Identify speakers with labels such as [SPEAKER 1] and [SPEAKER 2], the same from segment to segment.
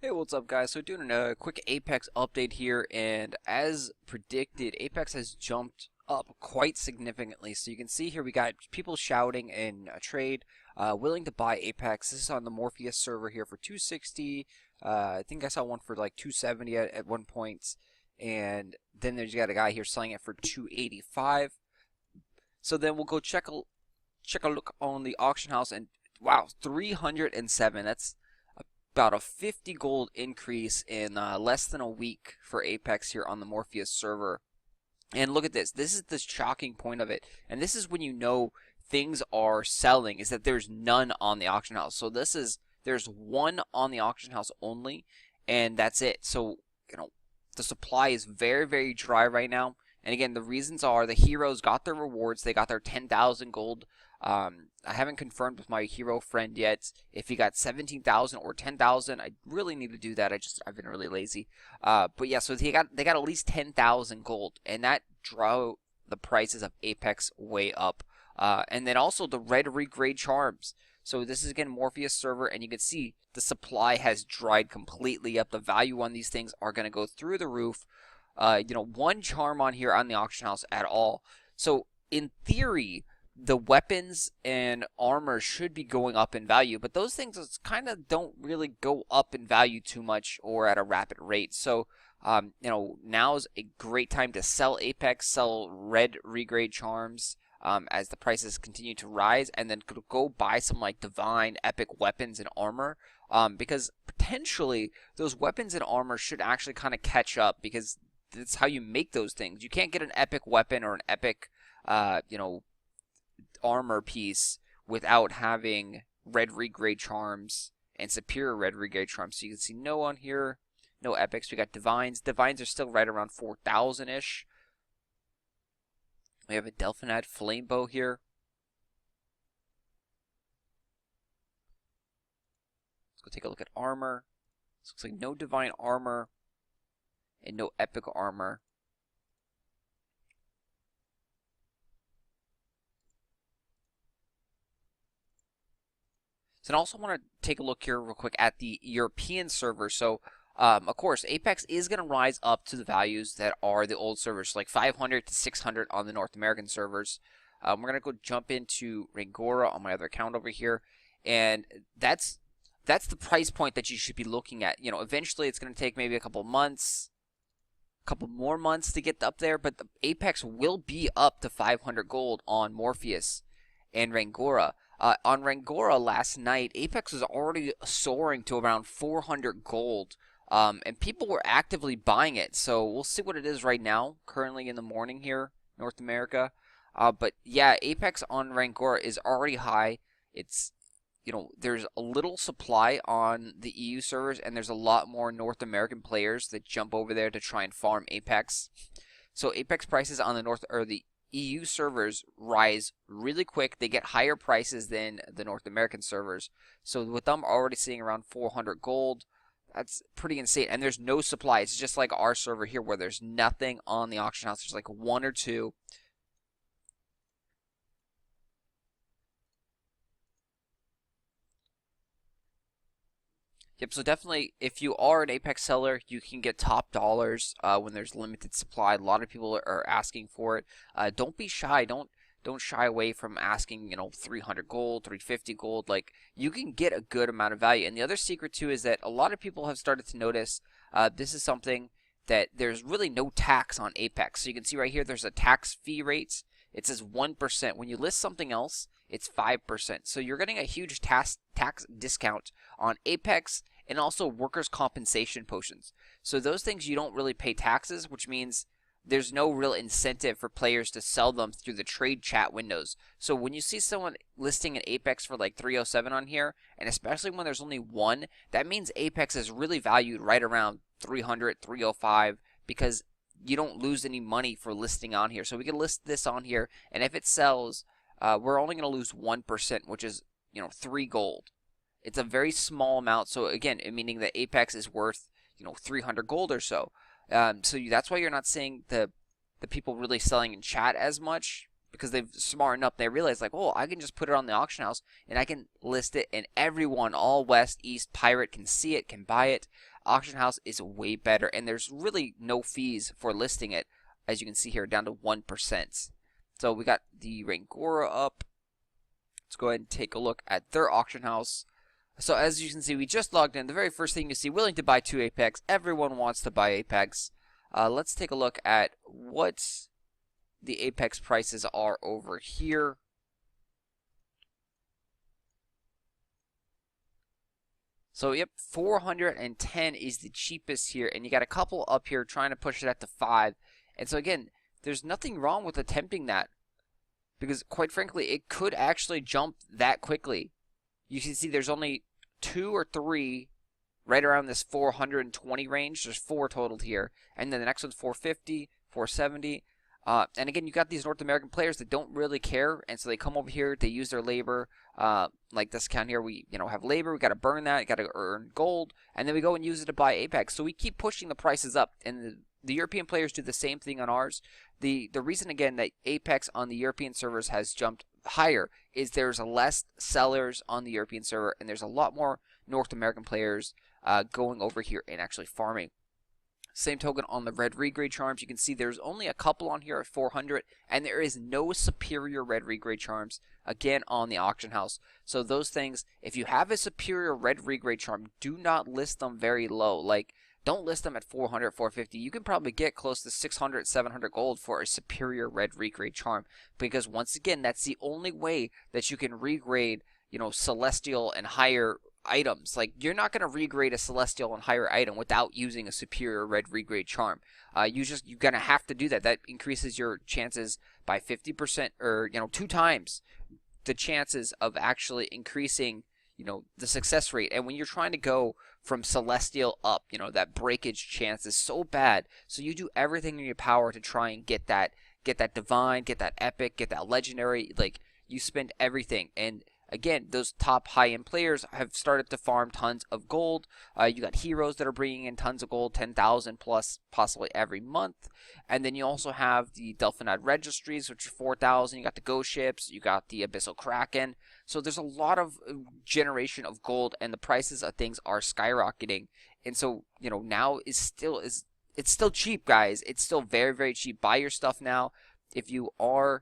[SPEAKER 1] Hey, what's up, guys? So doing a quick Apex update here, and as predicted, Apex has jumped up quite significantly. So you can see here we got people shouting in a trade, willing to buy Apex. This is on the Morpheus server here for 260. I think I saw one for like 270 at one point, and then there's got a guy here selling it for 285. So then we'll go check a look on the auction house, and wow, 307. That's about a 50 gold increase in less than a week for Apex here on the Morpheus server. And look at this. This is the shocking point of it. And this is when you know things are selling, is that there's none on the auction house. So there's one on the auction house only, and that's it. So, the supply is very, very dry right now. And again, the reasons are the heroes got their rewards. They got their 10,000 gold. I haven't confirmed with my hero friend yet if he got 17,000 or 10,000. I really need to do that. I've been really lazy. But yeah, so they got at least 10,000 gold, and that drove the prices of Apex way up. And then also the red regrade charms. So this is again Morpheus server, and you can see the supply has dried completely up. The value on these things are going to go through the roof. One charm on here on the auction house at all. So in theory, the weapons and armor should be going up in value, but those things kind of don't really go up in value too much or at a rapid rate. So, now's a great time to sell Apex, sell red regrade charms as the prices continue to rise, and then go buy some like divine epic weapons and armor. Because potentially those weapons and armor should actually kind of catch up, because that's how you make those things. You can't get an epic weapon or an epic, armor piece without having red regrade charms and superior red regrade charms. So you can see no on here, no epics. We got divines. Divines are still right around 4,000-ish. We have a Delphinad flame bow here. Let's go take a look at armor. This looks like no divine armor and no epic armor. So I also want to take a look here real quick at the European server. So, of course, Apex is going to rise up to the values that are the old servers, like 500 to 600 on the North American servers. We're going to go jump into Rangora on my other account over here, and that's the price point that you should be looking at. Eventually it's going to take maybe a couple more months to get up there, but the Apex will be up to 500 gold on Morpheus and Rangora. On Rangora last night, Apex was already soaring to around 400 gold, and people were actively buying it. So we'll see what it is right now, currently in the morning here, North America. But yeah, Apex on Rangora is already high. It's, there's a little supply on the EU servers, and there's a lot more North American players that jump over there to try and farm Apex. So Apex prices on the EU servers rise really quick. They get higher prices than the North American servers. So with them already seeing around 400 gold, that's pretty insane. And there's no supply. It's just like our server here where there's nothing on the auction house. There's like one or two. Yep, so definitely, if you are an Apex seller, you can get top dollars when there's limited supply. A lot of people are asking for it. Don't be shy. Don't shy away from asking, 300 gold, 350 gold. Like, you can get a good amount of value. And the other secret, too, is that a lot of people have started to notice this is something that there's really no tax on Apex. So you can see right here, there's a tax fee rate. It says 1%. When you list something else, it's 5%. So you're getting a huge tax discount on Apex and also workers' compensation potions. So those things you don't really pay taxes, which means there's no real incentive for players to sell them through the trade chat windows. So when you see someone listing an Apex for like 307 on here, and especially when there's only one, that means Apex is really valued right around 300, 305, because you don't lose any money for listing on here. So we can list this on here, and if it sells, we're only going to lose 1%, which is 3 gold. It's a very small amount. So again, meaning that Apex is worth 300 gold or so. So that's why you're not seeing the people really selling in chat as much, because they've smartened up. They realize like, oh, I can just put it on the auction house and I can list it, and everyone, all West, East, Pirate can see it, can buy it. Auction house is way better, and there's really no fees for listing it, as you can see here, down to 1%. So we got the Rangora up. Let's go ahead and take a look at their auction house. So as you can see, we just logged in. The very first thing you see, willing to buy 2 Apex. Everyone wants to buy Apex. Let's take a look at what the Apex prices are over here. So yep, 410 is the cheapest here, and you got a couple up here trying to push it up to 5. And so again, there's nothing wrong with attempting that, because quite frankly, it could actually jump that quickly. You can see there's only 2 or 3 right around this 420 range. There's 4 totaled here, and then the next one's 450, 470. And again, you got these North American players that don't really care, and so they come over here, they use their labor. Like this account here, we have labor, we got to burn that, got to earn gold, and then we go and use it to buy Apex. So we keep pushing the prices up, and the European players do the same thing on ours. The reason again that Apex on the European servers has jumped higher is there's less sellers on the European server, and there's a lot more North American players going over here and actually farming. Same token on the red regrade charms, you can see there's only a couple on here at 400, and there is no superior red regrade charms again on the auction house. So those things, if you have a superior red regrade charm, do not list them very low. Like, don't list them at 400, 450. You can probably get close to 600, 700 gold for a superior red regrade charm, because once again, that's the only way that you can regrade, celestial and higher items. Like, you're not going to regrade a celestial and higher item without using a superior red regrade charm. You're going to have to do that. That increases your chances by 50%, or 2 times the chances of actually increasing the success rate. And when you're trying to go from celestial up, that breakage chance is so bad. So you do everything in your power to try and get that divine, get that epic, get that legendary. Like, you spend everything. And again, those top high-end players have started to farm tons of gold. You got heroes that are bringing in tons of gold, 10,000 plus possibly every month. And then you also have the Delphinide registries, which are 4,000. You got the ghost ships. You got the Abyssal Kraken. So there's a lot of generation of gold, and the prices of things are skyrocketing. And so, now it's still cheap, guys. It's still very, very cheap. Buy your stuff now. If you are,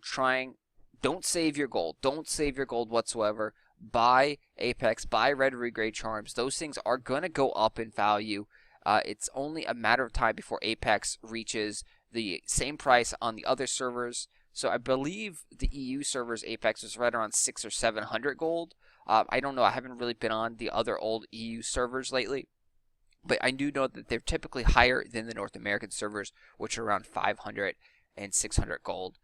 [SPEAKER 1] trying... Don't save your gold. Don't save your gold whatsoever. Buy Apex. Buy red regrade charms. Those things are going to go up in value. It's only a matter of time before Apex reaches the same price on the other servers. So I believe the EU servers Apex is right around 600 or 700 gold. I don't know. I haven't really been on the other old EU servers lately. But I do know that they're typically higher than the North American servers, which are around 500 and 600 gold.